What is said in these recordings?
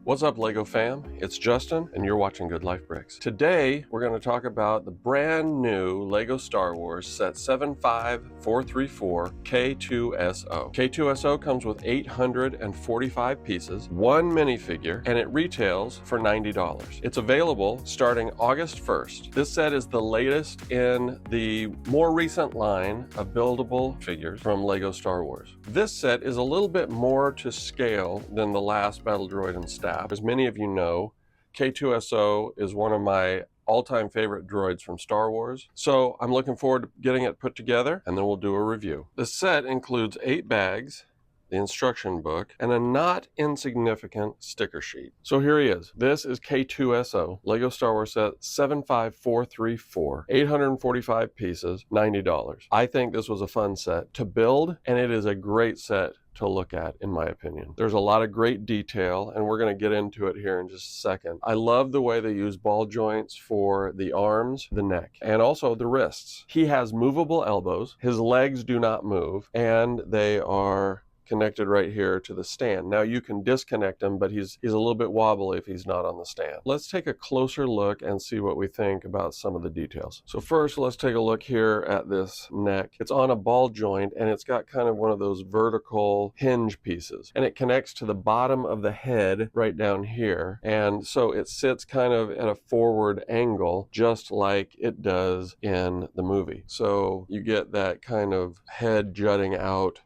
What's up, Lego fam? It's Justin, and you're watching Good Life Bricks. Today, we're going to talk about the brand new Lego Star Wars set 75434 K-2SO. K-2SO comes with 845 pieces, one minifigure, and it retails for $90. It's available starting August 1st. This set is the latest in the more recent line of buildable figures from Lego Star Wars. This set is a little bit more to scale than the last Battle Droid and Staff. As many of you know, K-2SO is one of my all-time favorite droids from Star Wars. So I'm looking forward to getting it put together, and then we'll do a review. The set includes 8 bags, the instruction book, and a not insignificant sticker sheet. So here he is. This is K-2SO, Lego Star Wars set 75434, 845 pieces, $90. I think this was a fun set to build, and it is a great set to look at, in my opinion. There's a lot of great detail, and we're going to get into it here in just a second. I love the way they use ball joints for the arms, the neck, and also the wrists. He has movable elbows. His legs do not move, and they are connected right here to the stand. Now you can disconnect him, but he's a little bit wobbly if he's not on the stand. Let's take a closer look and see what we think about some of the details. So first, let's take a look here at this neck. It's on a ball joint, and it's got kind of one of those vertical hinge pieces, and it connects to the bottom of the head right down here. And so it sits kind of at a forward angle, just like it does in the movie. So you get that kind of head jutting out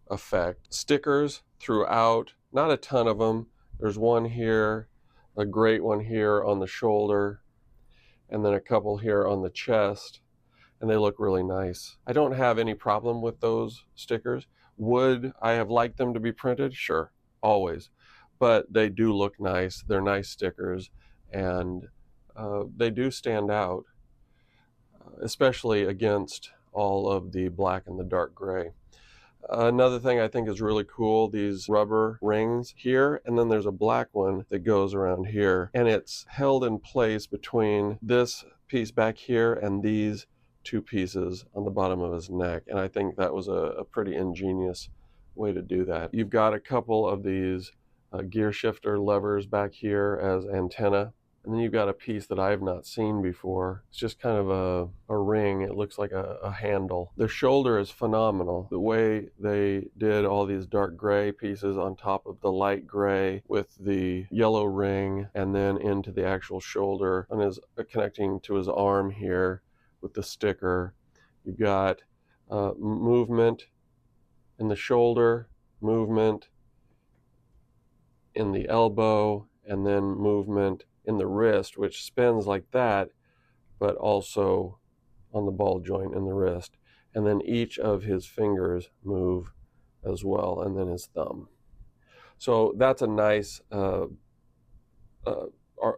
effect. Stickers throughout, not a ton of them. There's one here, a great one here on the shoulder, and then a couple here on the chest, and they look really nice. I don't have any problem with those stickers. Would I have liked them to be printed? Sure, always. But they do look nice. They're nice stickers, and they do stand out, especially against all of the black and the dark gray. Another thing I think is really cool, these rubber rings here, and then there's a black one that goes around here, and it's held in place between this piece back here and these two pieces on the bottom of his neck, and I think that was a pretty ingenious way to do that. You've got a couple of these gear shifter levers back here as antenna. And then you've got a piece that I have not seen before. It's just kind of a ring. It looks like a handle. The shoulder is phenomenal. The way they did all these dark gray pieces on top of the light gray with the yellow ring, and then into the actual shoulder and is connecting to his arm here with the sticker. You've got movement in the shoulder, movement in the elbow, and then movement in the wrist, which spins like that, but also on the ball joint in the wrist. And then each of his fingers move as well, and then his thumb. So that's a nice a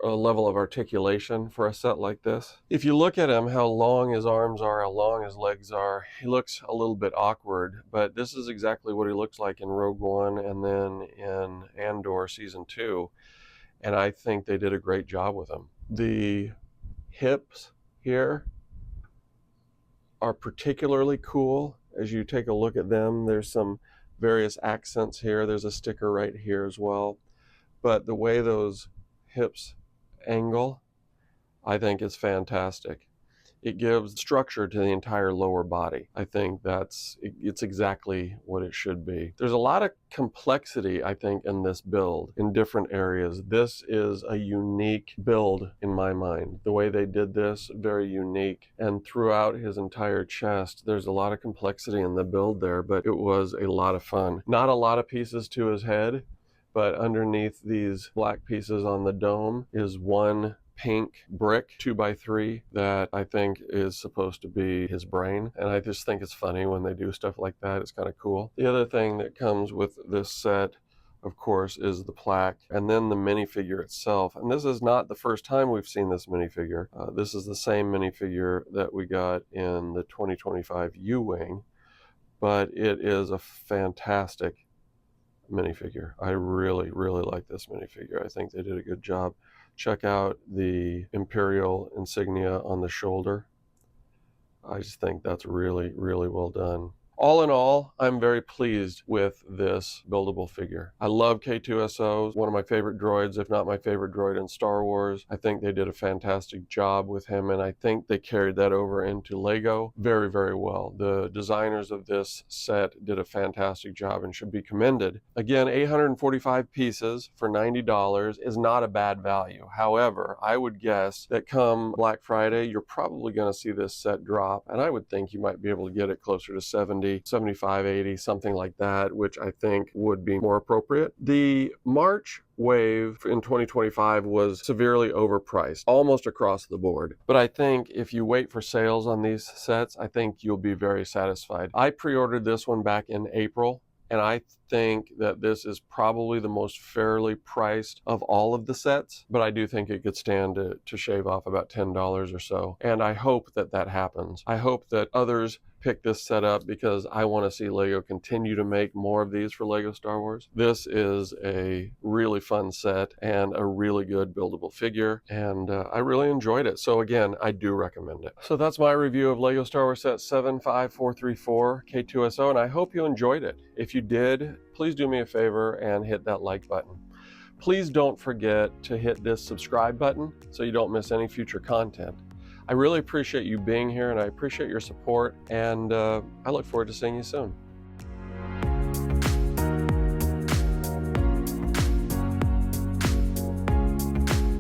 level of articulation for a set like this. If you look at him, how long his arms are, how long his legs are, he looks a little bit awkward, but this is exactly what he looks like in Rogue One and then in Andor Season 2. And I think they did a great job with them. The hips here are particularly cool. As you take a look at them, there's some various accents here. There's a sticker right here as well. But the way those hips angle, I think is fantastic. It gives structure to the entire lower body. I think it's exactly what it should be. There's a lot of complexity, I think, in this build in different areas. This is a unique build in my mind. The way they did this, very unique. And throughout his entire chest, there's a lot of complexity in the build there, but it was a lot of fun. Not a lot of pieces to his head, but underneath these black pieces on the dome is one pink brick 2x3 that I think is supposed to be his brain, and I just think it's funny when they do stuff like that. It's kind of cool. The other thing that comes with this set, of course, is the plaque, and then the minifigure itself. And this is not the first time we've seen this minifigure. This is the same minifigure that we got in the 2025 U-Wing, but it is a fantastic minifigure. I really, really like this minifigure. I think they did a good job. Check out the Imperial insignia on the shoulder. I just think that's really, really well done. All in all, I'm very pleased with this buildable figure. I love K-2SO, one of my favorite droids, if not my favorite droid in Star Wars. I think they did a fantastic job with him, and I think they carried that over into Lego very, very well. The designers of this set did a fantastic job and should be commended. Again, 845 pieces for $90 is not a bad value. However, I would guess that come Black Friday, you're probably going to see this set drop, and I would think you might be able to get it closer to 70, 75, 80, something like that, which I think would be more appropriate. The March wave in 2025 was severely overpriced, almost across the board. But I think if you wait for sales on these sets, I think you'll be very satisfied. I pre-ordered this one back in April, and I think that this is probably the most fairly priced of all of the sets, but I do think it could stand to shave off about $10 or so. And I hope that that happens. I hope that others pick this set up because I want to see Lego continue to make more of these for Lego Star Wars. This is a really fun set and a really good buildable figure, and I really enjoyed it. So again, I do recommend it. So that's my review of Lego Star Wars set 75434 K-2SO, and I hope you enjoyed it. If you did, please do me a favor and hit that like button. Please don't forget to hit this subscribe button so you don't miss any future content. I really appreciate you being here, and I appreciate your support, and I look forward to seeing you soon.